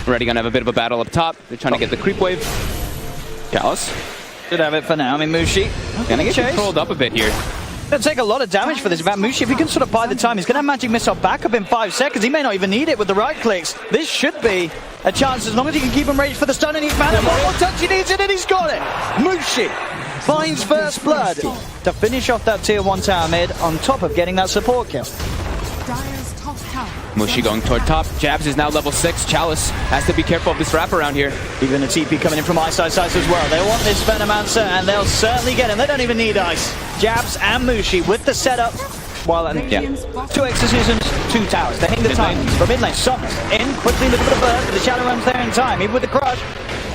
Already gonna have a bit of a battle up top. They're trying to get the creep wave. Chalice should have it for now. I mean, Mushi gonna get controlled up a bit here. Gonna take a lot of damage for this. About Mushi, if he can sort of buy the time, he's gonna have magic missile back up in 5 seconds. He may not even need it with the right clicks. This should be a chance as long as he can keep him ready for the stun and he's mana. One more touch, he needs it and he's got it. Mushi finds first blood to finish off that tier 1 tower mid on top of getting that support kill. Mushi going toward top. Jabs is now level 6. Chalice has to be careful of this wraparound here. Even a TP coming in from Ice as well. They want this Venomancer and they'll certainly get him. They don't even need Ice. Jabs and Mushi with the setup. While 2 exorcisms, 2 towers. They're hitting the time from mid lane. Somnus in quickly looking for the burst, but the Shadow Realm's there in time. Even with the crush,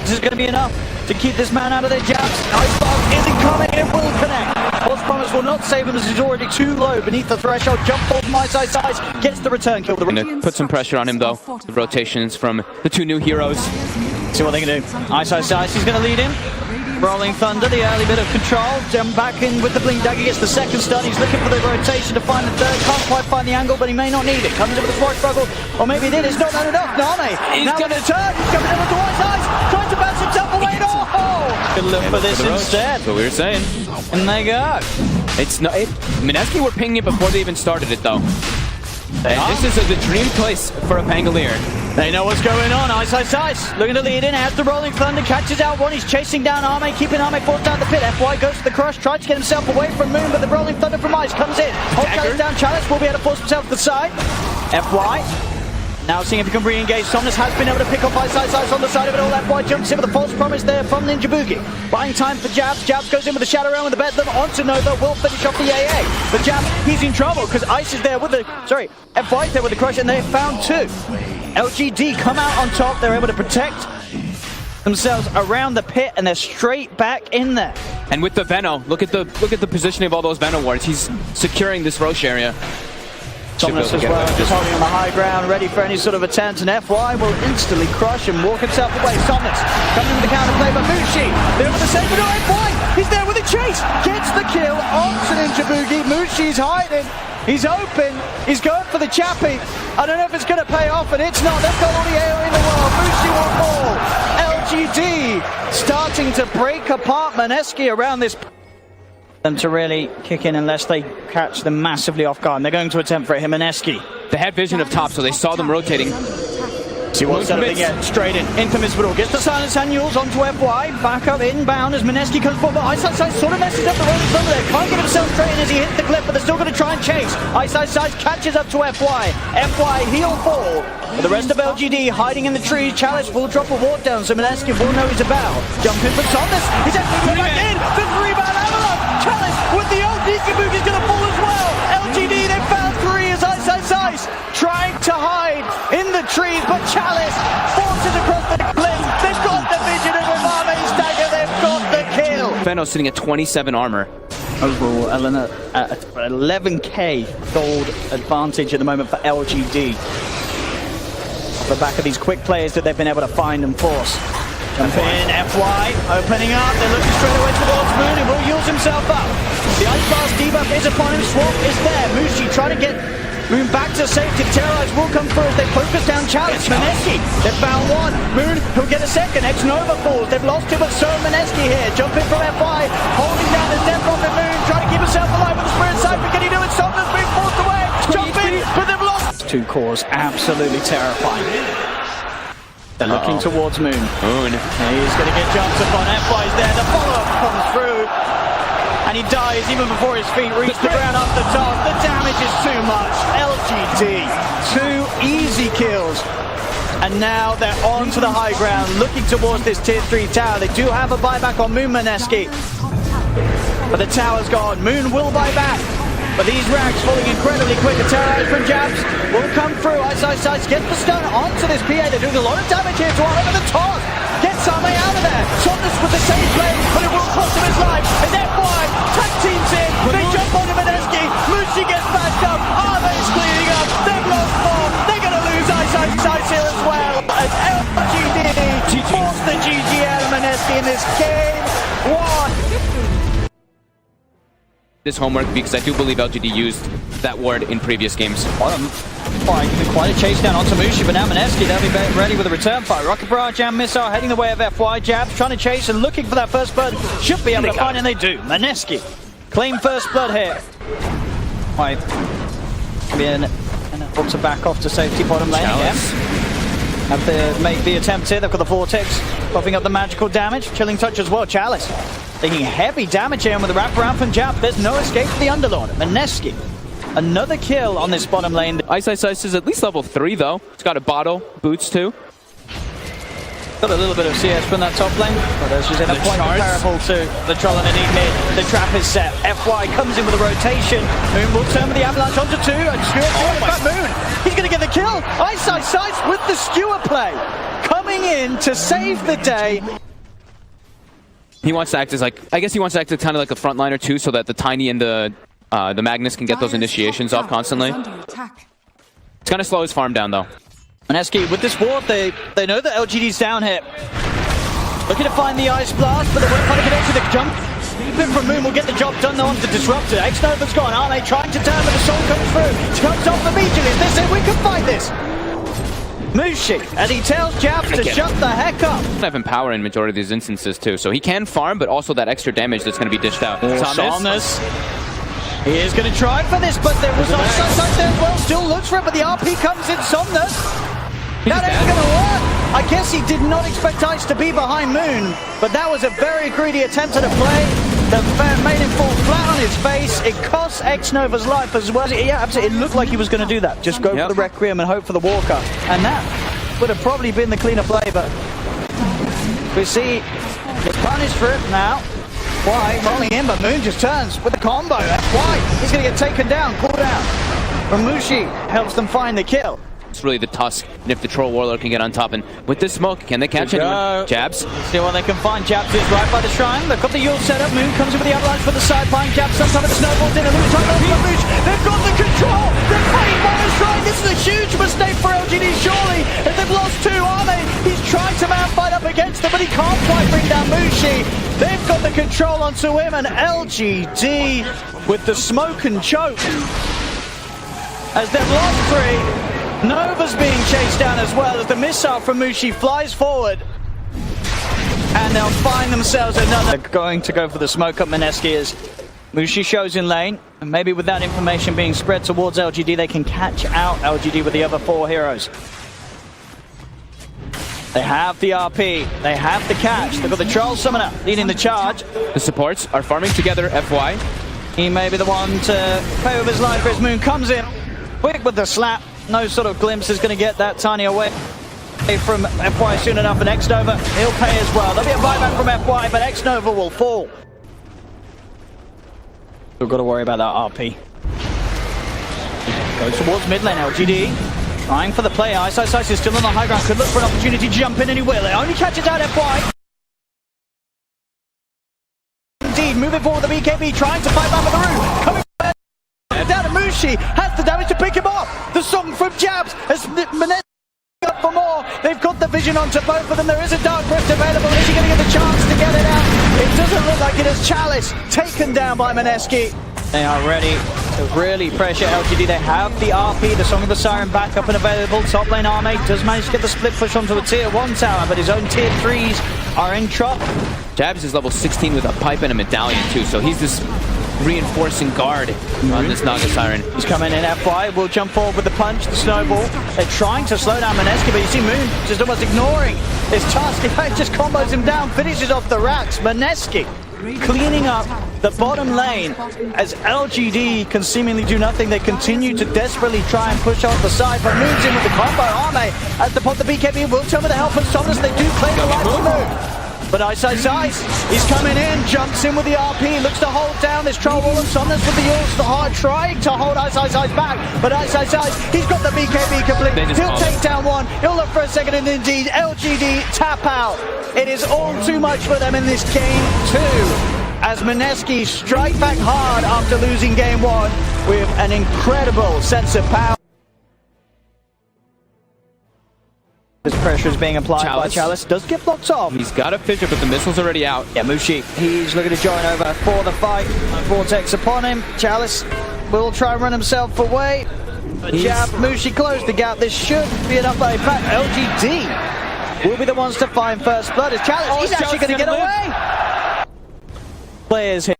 this is going to be enough to keep this man out of their jabs. Ice Bomb isn't coming, it will connect. False Promise will not save him as he's already too low beneath the threshold. Jump ball from Ice, gets the return kill. Gonna put some pressure on him though. The rotations from the 2 new heroes. See what they can do. Ice, he's going to lead him. Rolling Thunder, the early bit of control. Jump back in with the Blink Dagger, gets the second stun. He's looking for the rotation to find the third. Can't quite find the angle, but he may not need it. Comes in with a smart struggle, or maybe he did. It's not enough. Name, he's going to turn. He's coming in with the Ice, trying to bounce himself away. Good look for this instead. That's what we were saying. And they go. It's not. MINESKI were pinging it before they even started it, though. This is the dream place for a Pangolier. They know what's going on. Ice. Looking to lead in. Has the Rolling Thunder. Catches out one. He's chasing down Arme. Keeping Arme forced down the pit. FY goes for the crush. Tries to get himself away from Moon. But the Rolling Thunder from Ice comes in. Holds Chalice down. Chalice will be able to force himself to the side. FY. Now seeing if he can re-engage. Somnus has been able to pick up Ice on the side of it all. FY jumps in with a false promise there from Ninja Boogie. Buying time for Jabs. Jabs goes in with the Shadow Realm and the Bedlam onto Nova. Will finish off the AA. But Jabs, he's in trouble because Ice is there with the... FY's there with the crush and they found 2. LGD come out on top. They're able to protect themselves around the pit and they're straight back in there. And with the Veno, look at the positioning of all those Veno wards. He's securing this Roche area. Somnus as well, just holding on the high ground, ready for any sort of attempt, and FY will instantly crush and walk himself away. Somnus coming in the counterplay, but Mushi, there with the save, but no, FY, he's there with a chase, gets the kill onto Ninja Boogie. Mushi's hiding, he's open, he's going for the chappy. I don't know if it's going to pay off, and it's not. They've got all the AO in the world. Mushi will fall. LGD starting to break apart MINESKI around this. Them to really kick in unless they catch them massively off guard. And they're going to attempt for it. MINESKI. They had vision of top, so they saw them rotating. See what's up again. Straight in. Infamous Widow gets the silence annuals onto FY. Back up inbound as MINESKI comes forward. Ice sort of messes up the Rolling Thunder there. Can't get himself straight in as he hits the clip, but they're still going to try and chase. Ice catches up to FY. FY he'll fall. But the rest of LGD hiding in the trees. Chalice will drop a ward down, so MINESKI will know he's about. Jump in for Thomas. He's actually going back in. The 3-man avalanche. Chalice with the old Ninja Boogie's going to fall as well. LGD, they found 3 as Ice trying to hide in the trees, but Chalice forces across the cliff. They've got the vision of Umame's dagger. They've got the kill. Veno sitting at 27 armor. Overall, 11k gold advantage at the moment for LGD. Off the back of these quick players that they've been able to find and force. Jump in, FY opening up. They're looking straight away towards Moon. He will use himself up. The Ice Blast debuff is upon him. Swamp is there. Mushi trying to get Moon back to safety. Terrorize will come through as they focus down Chalice. MINESKI, they've found one. Moon, he'll get a second. X-Nova falls. They've lost him, but so MINESKI here. Jump in from FY. Holding down the death of the Moon. Trying to keep himself alive with the Spirit Side. But can he do it? Something's being forced away. Jump in, but they've lost. 2 cores, absolutely terrifying. They're looking towards Moon. He's going to get jumped upon. FY's there. The follow-up comes through. And he dies even before his feet reach the ground off the top. The damage is too much. LGD, 2 easy kills. And now they're on to the high ground, looking towards this tier 3 tower. They do have a buyback on Moon MINESKI. But the tower's gone. Moon will buy back. But these rags falling incredibly quick. A terrorize from Jabs will come through. Ice gets the stun onto this PA. They're doing a lot of damage here to Arme the toss. Gets Arme out of there. Somnus with the same play, but it will cost him his life. As FY tag teams in. They jump onto MINESKI. Mushi gets backed up. Arme is cleaning up. They've lost 4. They're going to lose Ice here as well. As LGD force the GG out of MINESKI in this game 1. this homework because I do believe LGD used that word in previous games. Quite a chase down onto Mushi, but now MINESKI, they'll be ready with a return fire. Rocket Barrage Jam Missile heading the way of FY. Jabs trying to chase and looking for that first blood. Should be able to find, and they do. MINESKI claim first blood here. Right. And able to back off to safety bottom lane again. Have to make the attempt here. They've got the Vortex popping up the magical damage. Chilling Touch as well. Chalice taking heavy damage here with the wraparound from Jab. There's no escape for the Underlord. MINESKI, another kill on this bottom lane. Ice is at least level 3 though. It's got a bottle, boots too. Got a little bit of CS from that top lane, but as she's in a point comparable to the troll underneath mid. The trap is set. FY comes in with a rotation. Moon will turn with the avalanche onto 2, and Skewer back Moon. He's going to get the kill. Ice with the Skewer play, coming in to save the day. He wants to act as I guess he wants to act as kind of like a frontliner too, so that the Tiny and the Magnus can get those initiations off constantly. It's gonna slow his farm down though. MINESKI with this ward, they know that LGD's down here. Looking to find the Ice Blast, but they won't find a connection. The jump in from Moon will get the job done though onto Disruptor. X-Nova's gone. Are they trying to turn, but the soul comes through. It comes off immediately. They say we can fight this. Mushi, and he tells Jabs to shut the heck up. Have him power in majority of these instances too, so he can farm, but also that extra damage that's going to be dished out. Somnus. He is going to try for this, but there was Ice there as well. Still looks for it, but the RP comes in. Somnus. That ain't going to work. I guess he did not expect Ice to be behind Moon, but that was a very greedy attempt at a play that made him fall flat on his face. It cost X-Nova's life as well. Yeah, absolutely. It looked like he was going to do that. Just go for the Requiem and hope for the Walker. And that would have probably been the cleaner play, but we see he's punished for it now. Why? Rolling in, but Moon just turns with the combo. Why? He's going to get taken down, cool down. From Mushi helps them find the kill. It's really the Tusk, and if the Troll Warlord can get on top, and with this smoke, can they catch anyone? Jabs. See what they can find. Jabs is right by the shrine. They've got the Yule set up. Moon comes in with the avalanche for the sideline. Jabs sometime with the snowballs in. They've got the control. They're fighting by the shrine. This is a huge mistake for LGD, surely. If they've lost 2, are they? He's trying to fight up against them, but he can't quite bring down Mushi. They've got the control onto him, and LGD with the smoke and choke. As they've lost 3. Nova's being chased down as well as the missile from Mushi flies forward. And they'll find themselves another. They're going to go for the smoke up MINESKI as Mushi shows in lane. And maybe with that information being spread towards LGD, they can catch out LGD with the other 4 heroes. They have the RP. They have the catch. They've got the Troll Summoner leading the charge. The supports are farming together, FY. He may be the one to pay with his life as Moon comes in. Quick with the slap. No sort of glimpse is going to get that Tiny away from FY soon enough, and X-Nova, he'll pay as well. There'll be a buyback from FY, but X-Nova will fall. We've got to worry about that RP. Goes towards mid lane, LGD. Trying for the play. Ice is still on the high ground. Could look for an opportunity to jump in, and he will. It only catches out FY. Indeed, moving forward the BKB, trying to fight back with the roof. Coming down to Mushi, has the damage to pick him up. The song from Jabs as MINESKI up for more. They've got the vision onto both of them. There is a Dark Rift available. Is he going to get the chance to get it out? It doesn't look like it is. Chalice taken down by MINESKI. They are ready to really pressure LGD. They have the RP, the Song of the Siren back up and available. Top lane Arme does manage to get the split push onto a tier 1 tower, but his own tier 3s are in trouble. Jabs is level 16 with a pipe and a medallion too, so he's this reinforcing guard on this Naga Siren. He's coming in. FY will jump forward with the punch, the snowball. They're trying to slow down MINESKI, but you see Moon just almost ignoring his task. In fact, just combos him down, finishes off the racks. MINESKI cleaning up the bottom lane as LGD can seemingly do nothing. They continue to desperately try and push off the side, but Moon's in with the combo. Arme at the pot, the BKB will turn with the help of Somnus. They do play the light for Moon. But Ice, he's coming in, jumps in with the RP, looks to hold down this Troll Wall of Somnus with the Yules, the hard trying to hold Ice back, but Ice, he's got the BKB complete, he'll take down 1, he'll look for a second, and indeed, LGD tap out. It is all too much for them in this game 2, as MINESKI strike back hard after losing game 1 with an incredible sense of power. This pressure is being applied by Chalice. Does get blocked off. He's got a fidget, but the missile's already out. Yeah, Mushi, he's looking to join over for the fight. Vortex upon him. Chalice will try and run himself away. Jab, Mushi closed the gap. This should be enough. In fact, LGD will be the ones to find first blood. As Chalice, he's actually going to get away. Players here.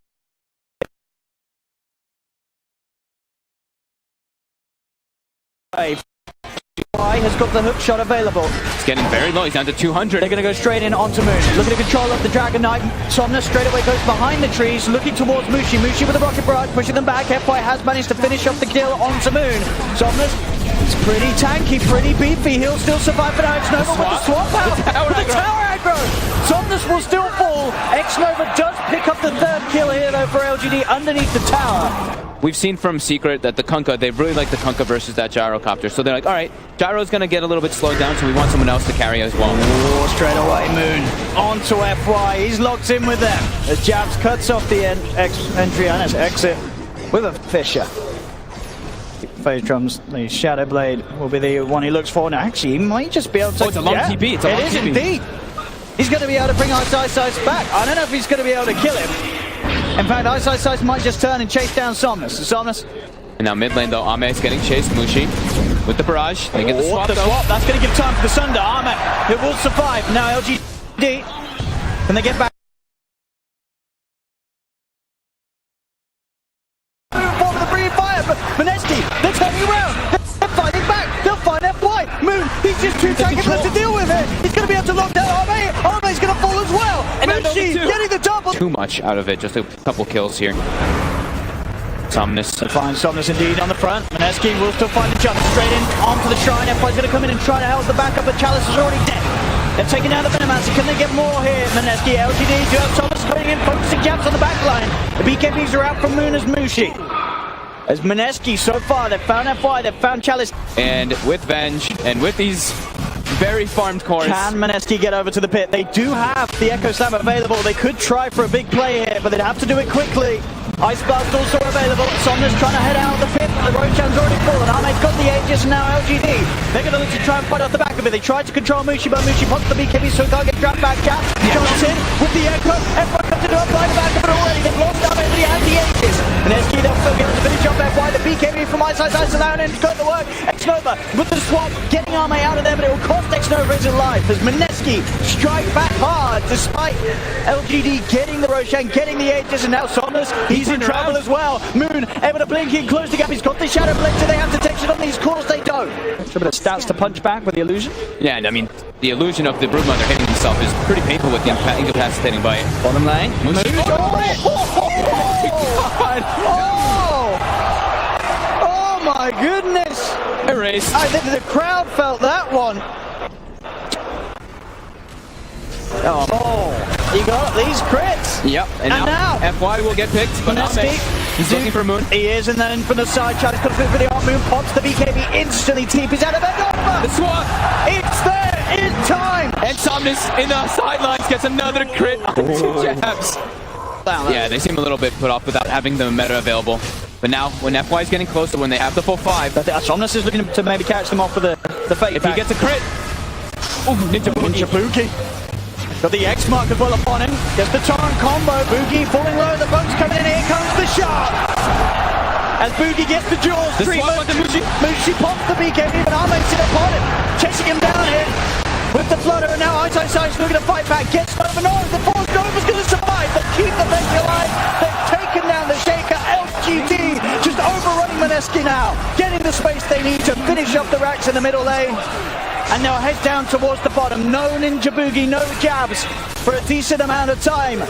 Has got the hook shot available. It's getting very low. He's down to 200. They're going to go straight in onto Moon. Looking to control of the Dragon Knight. Somnus straight away goes behind the trees, looking towards Mushi. Mushi with the Rocket Barrage, pushing them back. FY has managed to finish off the kill onto Moon. Somnus, it's pretty tanky, pretty beefy. He'll still survive for now. X-Nova with the swap out. With the tower aggro. Somnus will still fall. X-Nova does pick up the third kill here though for LGD underneath the tower. We've seen from Secret that the Kunkka, they really like the Kunkka versus that Gyrocopter. So they're like, all right, Gyro's going to get a little bit slowed down, so we want someone else to carry as well. Oh, straight away, Moon onto FY. He's locked in with them. As Jabs cuts off the entry and his exit with a Fisher. Phase drums, the Shadow Blade will be the one he looks for. Now, actually, he might just be able to... Oh, it's a long TP. It's a long TP. It is indeed. He's going to be able to bring Ice back. I don't know if he's going to be able to kill him. In fact, Ice might just turn and chase down Somnus. Somnus. And now mid lane though, Ame is getting chased. Mushi with the barrage. They get the swap though. That's going to give time for the Sunder. Ame, it will survive. Now LGD. Can they get back? For the free fire, but MINESKI, they're turning around. They're fighting back. They'll find FY. Moon, he's just too tanky for them to deal with it. He's going to be able to lock down Ame. Ame's going to fall as well. And Mushi getting the double. Too much out of it, just a couple kills here. Somnus. Find Somnus indeed on the front. MINESKI will still find the jump straight in onto the shrine. FY's going to come in and try to help the backup, but Chalice is already dead. They're taking down the Venomancer. Can they get more here? MINESKI, LGD, do have Somnus coming in, focusing jabs on the back line. The BKBs are out from Moon as Mushi. As MINESKI, so far, they've found FY, they've found Chalice. And with Venge, and with these very farmed cores. Can MINESKI get over to the pit? They do have the Echo Slam available. They could try for a big play here, but they'd have to do it quickly. Ice Blast also available. Somnus trying to head out of the pit. The Roshan's already fallen. Ame's got the Aegis and now LGD. They're going to look to try and fight off the back of it. They tried to control Mushi, but Mushi pops the BKB so he can't get trapped back. Cap jumps in with the Echo. Everyone comes into a fight back of it already. They've lost Ame and the Aegis. MINESKI, they'll still be able to finish off FY. The BKB from Ice allowing him to go to work. X-Nova with the swap, getting Ame out of there, but it will cost X-Nova his life as MINESKI strike back hard despite LGD getting the Roshan, getting the Aegis, and now Somnus, he's in trouble as well. Moon able to blink in, close the gap. He's got the Shadow Blade. Do they have detection on these cores? They don't. A bit of stats to punch back with the illusion. Yeah, and I mean, the illusion of the Broodmother hitting himself is pretty painful with the incapacitating bite. Bottom lane. Mushi. Oh my goodness! Erased. I think the crowd felt that one. Oh, you got these crits. Yep, and now FY will get picked, but he's looking for Moon. He is, and then from the side, Chalice comes in for the arm. Moon pops the BKB instantly. TP's out of it. The swap. It's there in time. And Somnus in the sidelines gets another crit on 2 jabs. Yeah, they seem a little bit put off without having the meta available. But now, when FY is getting closer, when they have the full 5, Somnus is looking to maybe catch them off with the fake. If he gets a crit, Ninja Boogie. Got the X mark as well upon him. Gets the torrent combo. Boogie falling low. The boat's coming in. Here comes the shark. As Boogie gets the jaws treatment. Mushi pops the BKB, but Ame's in upon him. Chasing him down here with the flutter. And now Ice looking to fight back. Gets over. No, the force Nova's going to survive. They keep the bench alive. They've taken down the Shaker. LGD just overrunning MINESKI now. Getting the space they need to finish up the racks in the middle lane. And now head down towards the bottom. No Ninja Boogie, no jabs for a decent amount of time.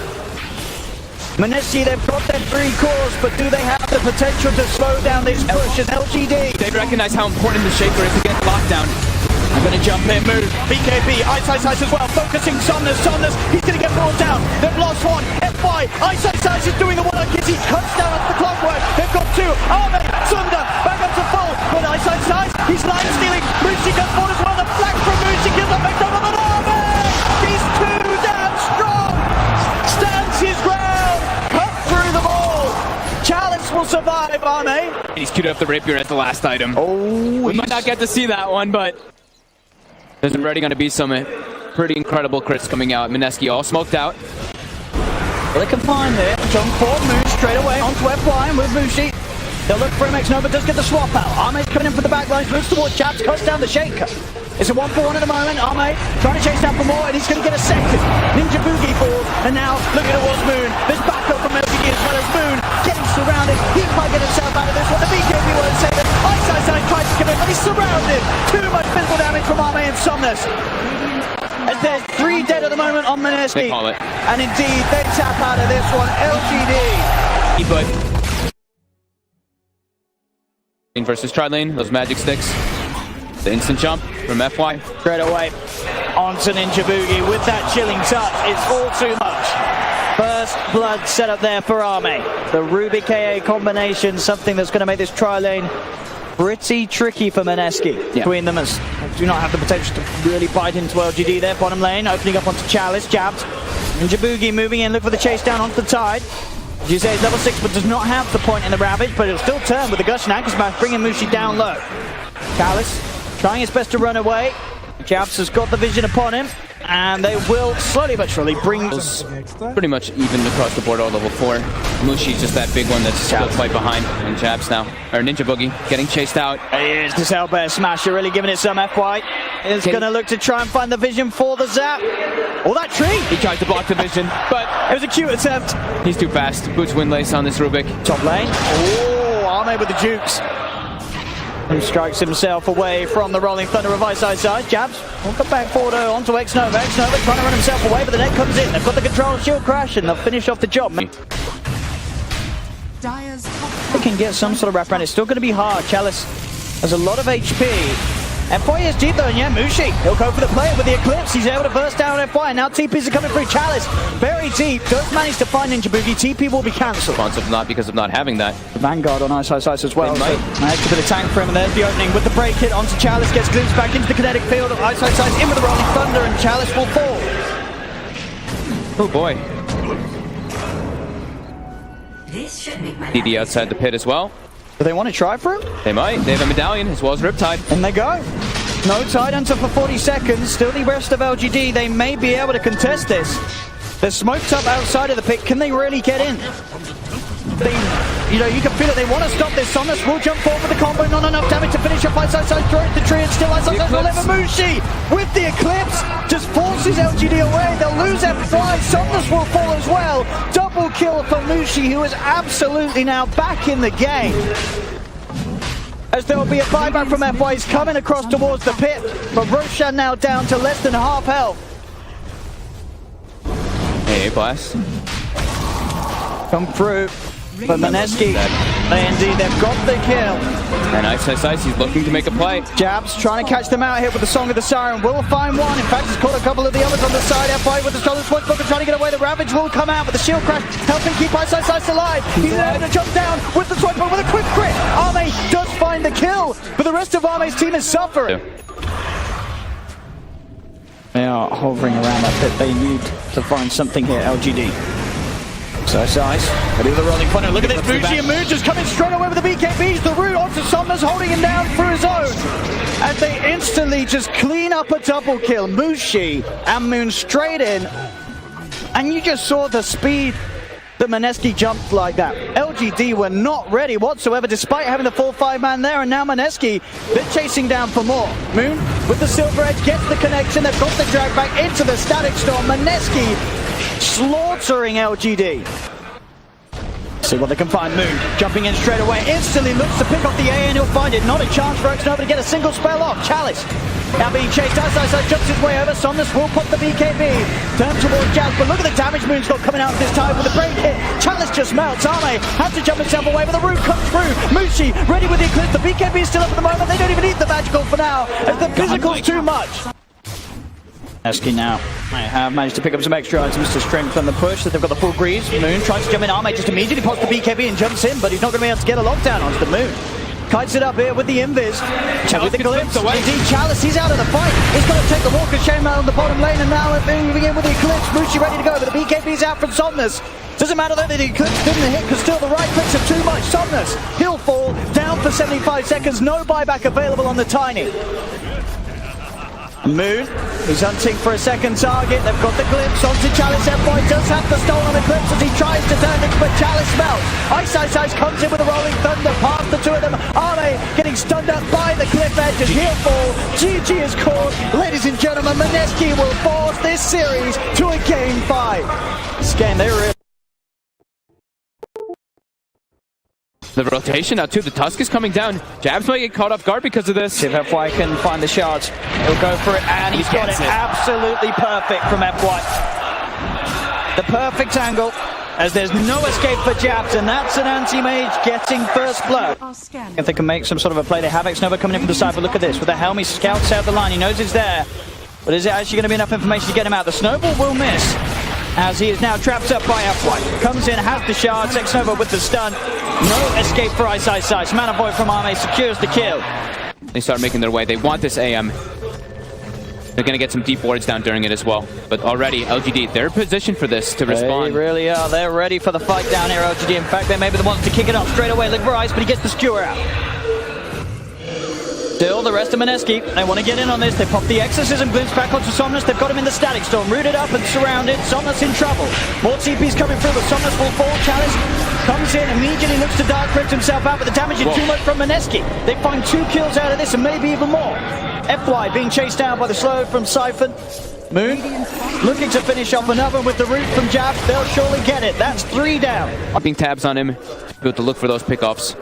MINESKI, they've got their 3 cores, but do they have the potential to slow down these pushes? LGD. They recognize how important the Shaker is against lockdown. I'm going to jump in, move. BKB, Ice as well, focusing Somnus, he's going to get brought down. They've lost one. FY, Ice is doing the one on Kizzy, cuts down at the clockwork. They've got 2. Ame, Sunder, back up to full. But Ice, he's line stealing. Mushi gets forward as well. The flag from Mushi kills the back over, but Ame, he's too damn strong. Stands his ground, cut through the ball. Chalice will survive, Ame. He's queued up the rapier as the last item. Oh, we might not get to see that one, but There's already going to be some pretty incredible crits coming out. MINESKI all smoked out. Well, they can find it. Jump forward, move straight away onto FY and with Mushi. They'll look for MX Nova, does get the swap out. Arme's coming in for the back lines, moves towards Jabs, cuts down the Shaker. It's a 1-for-1 at the moment. Arme trying to chase down for more, and he's going to get a second. Ninja Boogie falls, and now looking towards Moon. There's backup from LGD as well as Moon getting surrounded. He might get himself out of this one. The BKB won't save it. Ice tries to come in, but he's surrounded. Too much physical damage from Arme and Somnus. As there's 3 dead at the moment on MINESKI. They call it. And indeed, they tap out of this one. LGD. But versus tri-lane, those magic sticks. The instant jump from FY. Straight away onto Ninja Boogie with that chilling touch. It's all too much. First blood set up there for Arme. The Ruby KA combination, something that's going to make this tri-lane pretty tricky for MINESKI. Between them as do not have the potential to really bite into LGD there. Bottom lane, opening up onto Chalice, jabbed. Ninja Boogie moving in, look for the chase down onto the tide. As you say, it's level 6, but does not have the point in the Ravage, but it'll still turn with the Gush and Anchor Smash, bringing Mushi down low. Chalice trying his best to run away. Jabs has got the vision upon him, and they will slowly but surely bring... Pretty much even across the board, all level 4. Mushi's just that big one that's still quite behind. And Jabs now, or Ninja Boogie, getting chased out. He is. This Owlbear Smasher really giving it some FY. Is going to look to try and find the vision for the zap. Oh, that tree! He tries to block the vision, but it was a cute attempt. He's too fast. Boots Windlace on this Rubik. Top lane. Oh, Arme with the jukes. Who strikes himself away from the Rolling Thunder of Ice Side. Jabs will come back forward onto X-Nova. X-Nova trying to run himself away, but the net comes in. They've got the control shield crash, and they'll finish off the job. They can get some sort of wrap around. It's still going to be hard. Chalice has a lot of HP. FY is deep though, and yeah, Mushi, he'll go for the play with the Eclipse. He's able to burst down FY, and now TPs are coming through. Chalice, very deep, does manage to find Ninja Boogie. TP will be cancelled. Not because of not having that. The Vanguard on Ice as well. So nice to put a tank for him, and there's the opening with the break hit onto Chalice. Gets glimpsed back into the kinetic field of Ice in with the Rolling Thunder, and Chalice will fall. Oh boy. DD outside the pit as well. Do they want to try for him? They might. They have a medallion as well as Riptide. And they go. No tide until for 40 seconds. Still the rest of LGD. They may be able to contest this. They're smoked up outside of the pit. Can they really get in? You can feel it. They want to stop this. Somnus will jump forward with the combo. Not enough damage to finish off Ice throw it the tree, and still Ice will deliver. Mushi with the Eclipse just forces LGD away. They'll lose FY. Somnus will fall as well. Double kill for Mushi, who is absolutely now back in the game. As there will be a buyback from FY. He's coming across towards the pit, but Roshan now down to less than half health. Hey, Blast. Come through. But MINESKI, they've got the kill. And Ice, he's looking to make a play. Jabs trying to catch them out here with the Song of the Siren. Will find one. In fact, he's caught a couple of the others on the side. FY with the solid switch booker trying to get away. The Ravage will come out, but the shield crash helping keep Ice alive. He's able to jump down with the switch booker with a quick crit. Arme does find the kill, but the rest of Arme's team is suffering. They are hovering around that pit. They need to find something here, LGD. So Ice, ready with the Rolling Thunder. Look at this, Mushi and Moon just coming straight away with the BKBs. The root onto Somnus, holding him down through his own. And they instantly just clean up a double kill. Mushi and Moon straight in. And you just saw the speed that MINESKI jumped like that. LGD were not ready whatsoever, despite having the full 5-man there. And now MINESKI, they're chasing down for more. Moon with the Silver Edge gets the connection. They've got the drag back into the Static Storm. MINESKI slaughtering LGD. See what they can find. Moon jumping in straight away. Instantly looks to pick off the A, and he'll find it. Not a chance for X-Nova to get a single spell off. Chalice now being chased. Ice jumps his way over. Somnus will put the BKB. Turn towards Jazz, but look at the damage Moon's got coming out this time with the break hit. Chalice just melts. Arme has to jump himself away, but the root comes through. Mushi ready with the Eclipse. The BKB is still up at the moment. They don't even need the magical for now, as the physical's too much. MINESKI now have managed to pick up some extra items to strengthen the push. That they've got the full greaves. Moon tries to jump in. Arme just immediately pops the BKB and jumps in, but he's not going to be able to get a lockdown onto the Moon. Kites it up here with the Invis. With the Eclipse. Indeed, Chalice, he's out of the fight. He's going to take the Walker Shame out on the bottom lane, and now moving in with the Eclipse. Mushi ready to go, but the BKB's out from Somnus. Doesn't matter though that the Eclipse didn't hit, because still the right clicks are too much. Somnus, he'll fall down for 75 seconds. No buyback available on the Tiny. Moon, he's hunting for a second target. They've got the glimpse onto Chalice. FY does have the stolen eclipse as he tries to turn it, but Chalice melts. Ice comes in with a rolling thunder past the two of them. Arme getting stunned up by the cliff edge as he'll fall. GG is called. Ladies and gentlemen, MINESKI will force this series to a game 5. This game, they really... The rotation now too. The Tusk is coming down. Jabs might get caught off guard because of this. See if FY can find the shards. He'll go for it, and he's got it absolutely perfect from FY. The perfect angle, as there's no escape for Jabs, and that's an anti-mage getting first blood. If they can make some sort of a play, they have X-Nova coming in from the side, but look at this. With the helm, he scouts out the line. He knows it's there. But is it actually going to be enough information to get him out? The snowball will miss, as he is now trapped up by FY. Comes in, has the shards, X-Nova with the stun. No escape for Ice. Mana Void from Arme secures the kill. They start making their way. They want this AM. They're going to get some deep wards down during it as well. But already, LGD, they're positioned for this to respond. They really are. They're ready for the fight down here, LGD. In fact, they may be the ones to kick it off straight away. Look for Ice, but he gets the skewer out. Still, the rest of MINESKI, they want to get in on this. They pop the Exorcism glimpse back onto Somnus. They've got him in the Static Storm, rooted up and surrounded. Somnus in trouble. More TP's coming through, but Somnus will fall. Chalice comes in, immediately looks to Dark Crypt himself out, but the damage is too much from MINESKI. They find 2 kills out of this, and maybe even more. FY being chased down by the slow from Siphon. Moon looking to finish off another with the root from Jab. They'll surely get it. That's 3 down. Popping tabs on him. Good to look for those pickoffs.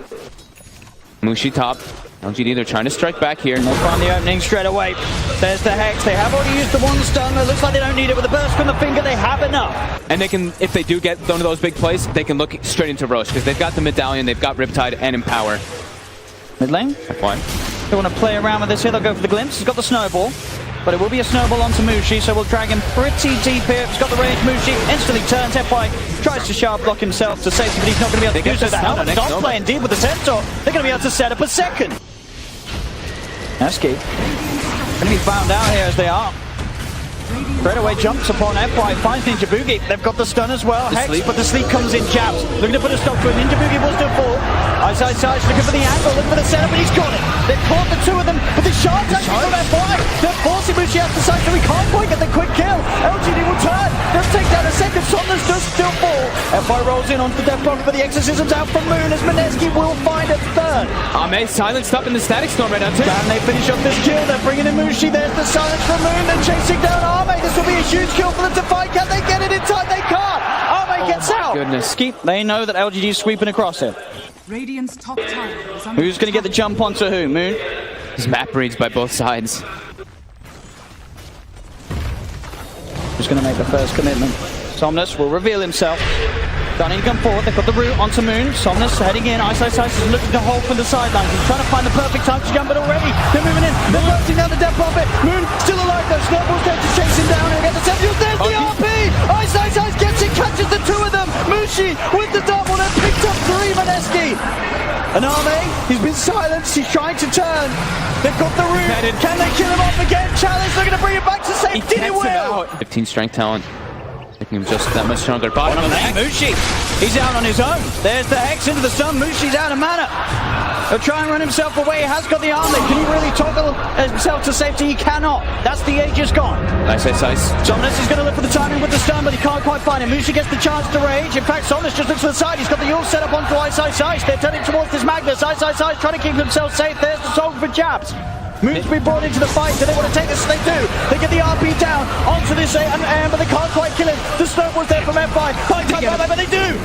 Mushi top. LGD, they're trying to strike back here. They'll find the opening straight away. There's the Hex. They have already used the one stun. It looks like they don't need it. With a burst from the finger, they have enough. And they can, if they do get one of those big plays, they can look straight into Roche, because they've got the Medallion, they've got Riptide, and Empower. Mid lane. F1. They want to play around with this here. They'll go for the glimpse. He's got the snowball. But it will be a snowball onto Mushi, so we'll drag him pretty deep here. He's got the range. Mushi instantly turns. FY tries to sharp block himself to safety, but he's not going to be able to do so. The helmet not playing deep with the Centaur. They're going to be able to set up a second. MINESKI going to be found out here as they are. Straight away jumps upon FY, finds Ninja Boogie. They've got the stun as well. Hex, but the sleep comes in. Jabs looking to put a stop to it. Ninja Boogie will still fall. Ice looking for the angle, looking for the setup, and he's got it. They've caught the 2 of them, but the shards actually from FY. They're forcing Mushi out the side, so we can't quite get the quick kill. LGD will turn. They'll take down a second. Somnus does still fall. FY rolls in onto the death block, but the Exorcism's out from Moon as MINESKI will find a third. Arme silenced up in the Static Storm right now too. Can they finish off this kill? They're bringing in Mushi. There's the silence from Moon. They're chasing down Arme. This will be a huge kill for them to fight. Can they get it in time? They can't. Arme gets out. Goodness. They know that LGD is sweeping across it. Radiant's top tower is under Who's going to get the jump onto who? Moon? There's map reads by both sides. Who's going to make the first commitment? Somnus will reveal himself. Dunning come forward. They've got the root onto Moon. Somnus heading in. Ice is looking to hold from the sidelines. He's trying to find the perfect time to jump, but already they're moving in. They're bursting down the depth of it. Moon still alive though. Snowball's going to chase him down and get the Tempest. There's the RP! Ice gets it, catches the 2 of them. Mushi with the double and picked up 3 MINESKI. And Arme, he's been silenced. He's trying to turn. They've got the root. Can they kill him off again? Challenge looking to bring it back to safety. He will. 15 strength talent. Making him just that much stronger. Bottom of the Hex. Mushi, he's out on his own. There's the Hex into the stun. Mushi's out of mana. He'll try and run himself away. He has got the armor. Can he really toggle himself to safety? He cannot. That's the Aegis gone. Nice. Somnus is going to look for the timing with the stun, but he can't quite find him. Mushi gets the chance to rage. In fact, Somnus just looks to the side. He's got the ult set up onto Ice. They're turning towards this Magnus. Ice trying to keep himself safe. There's the song for Jabs. Moon's been brought into the fight. Do they want to take this? They do. They get the RP down onto this AM, but they can't quite kill him. The snowball's there from FY. But they do.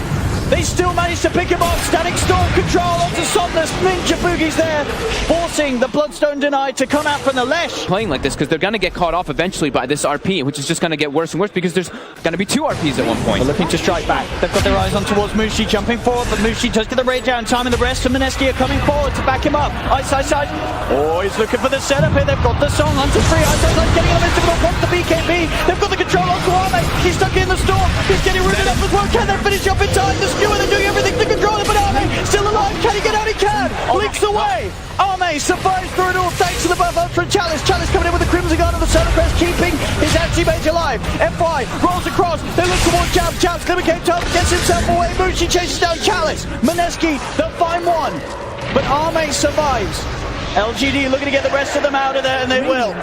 They still manage to pick him off. Static Storm control onto Somnus. Ninja Boogie's there, forcing the Bloodstone Denied to come out from the Lesh. Playing like this because they're going to get caught off eventually by this RP, which is just going to get worse and worse because there's going to be 2 RPs at one point. They're looking to strike back. They've got their eyes on towards Mushi, jumping forward, but Mushi does get the rage down. Time and the rest of MINESKI are coming forward to back him up. Ice. Oh, he's looking for the setup here. They've got the song onto 3. Ice getting on the wants the BKB. They've got the control onto Arme. He's stuck in the storm. He's getting rooted up as well. Can they finish up in time? The skewer, they're doing everything to control it, but Arme still alive. Can he get out? He can. Blinks away. Arme survives through it all thanks to the buff ultra Chalice. Chalice coming in with the Crimson Guard and the Solar Crest, keeping his anti-mage alive. FY rolls across. They look towards Jabs. Jabs Glimmer Cave Top gets himself away. Mushi chases down Chalice. MINESKI, the fine one. But Arme survives. LGD looking to get the rest of them out of there, and they will.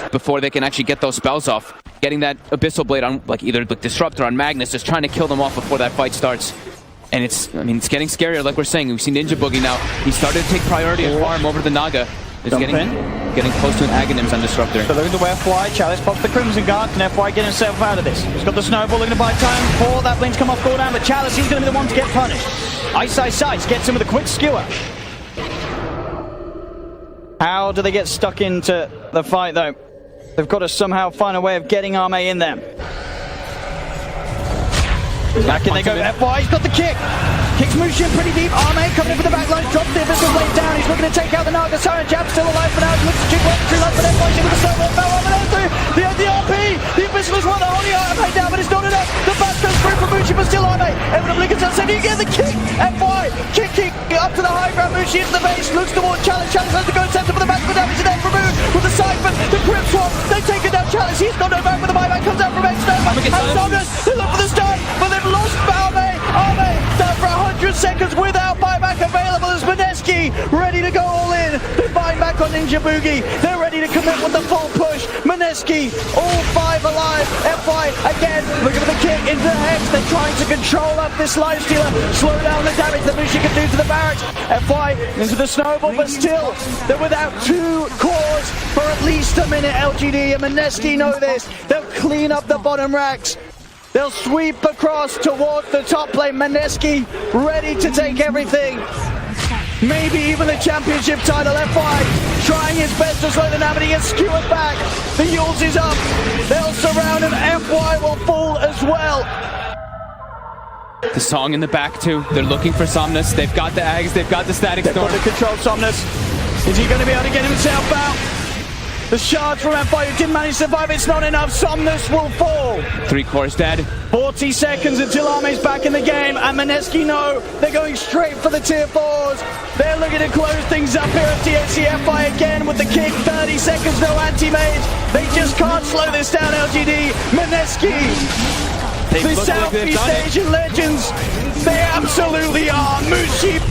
Before they can actually get those spells off. Getting that Abyssal Blade on, like, either the Disruptor on Magnus, just trying to kill them off before that fight starts. And it's getting scarier, like we're saying. We've seen Ninja Boogie now. He started to take priority and farm over the Naga. It's getting close to an Aghanims on Disruptor. So looking to FY, Chalice pops the Crimson Guard, and FY getting himself out of this. He's got the Snowball looking to buy time for that Blink's come off cooldown, but Chalice, he's going to be the one to get punished. Ice gets him with a quick skewer. How do they get stuck into the fight, though? They've got to somehow find a way of getting Arme in them. Back in they go, FY, he's got the kick. Kicks Mushin pretty deep. Arme coming in for the back line, drops the Abyssal Blade down. He's looking to take out the Naga. Siren Jab still alive for now. He looks to kick one, three left, but FY with the Snowball fell over there through. The RP, the Abyssal is one, the holy Arme down, but it's not enough. The back goes through for Mushin, but still Arme. Able to blink himself, so you get the kick. FY, kick up to the high ground. Mushin into the base, looks towards Chalice. Chalice has to go center for the back, but damage is there for Moon. With the Siphon, the Grip Swap, they take it down Chalice. He's got no back, but the buyback comes out from X-Snowman. And Somnus, they look for the stun, but they've lost Arme. Arme down for 100 seconds without buyback available as MINESKI ready to go all in. They're buying back on Ninja Boogie. They're ready to commit with the full push. MINESKI, all 5 alive. FY again, looking for the kick into the Hex. They're trying to control up this Lifestealer, slow down the damage that Mushi can do to the barracks. FY into the Snowball, but still, they're without 2 cores for at least a minute. LGD and MINESKI know this. They'll clean up the bottom racks. They'll sweep across towards the top lane. MINESKI ready to take everything. Maybe even the championship title. FY trying his best to slow them down, but he gets skewered back. The Yules is up. They'll surround him. FY will fall as well. The song in the back too. They're looking for Somnus. They've got the Ags. They've got the Static Storm. They've got to control Somnus. Is he going to be able to get himself out? The shards from FY who didn't manage to survive. It's not enough. Somnus will fall. 3 cores dead. 40 seconds until Arme's back in the game, and MINESKI know they're going straight for the tier 4s. They're looking to close things up here at THC. FY again with the kick. 30 seconds, no anti-mage. They just can't slow this down, LGD. MINESKI. The Southeast Asian legends. They absolutely are. Mushi